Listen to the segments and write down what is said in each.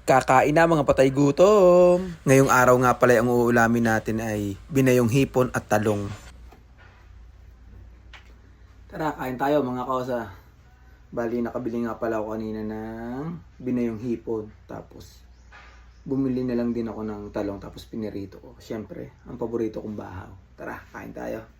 Kakain na mga patay gutom. Ngayong araw nga pala ang uulamin natin ay binayong hipon at talong. Tara, kain tayo mga kausa. Bali, nakabili nga pala ako kanina ng binayong hipon. Tapos, bumili na lang din ako ng talong tapos pinirito ko. Siyempre, ang paborito kong bahaw. Tara, kain tayo.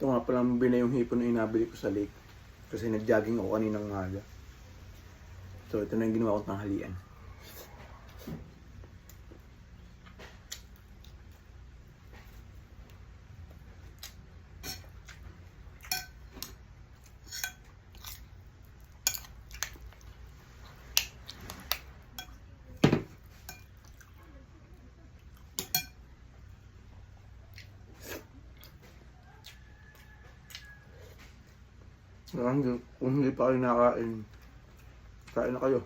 Ito nga pala binayong hipon na inabili ko sa lake. Kasi nag-jogging ako kaninang umaga. So ito na yung ginawa kong tanghalian. Kung hindi pa kayo nakain, kain na kayo.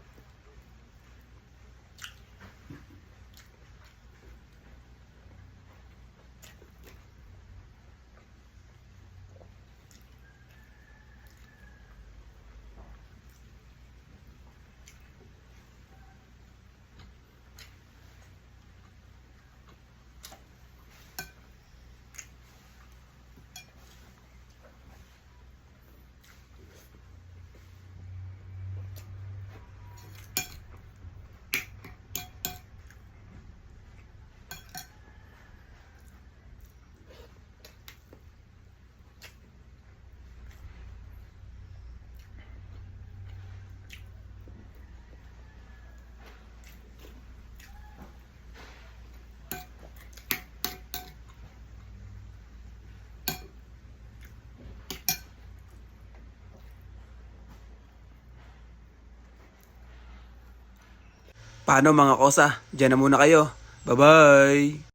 Paano mga kosa? Diyan na muna kayo. Bye-bye!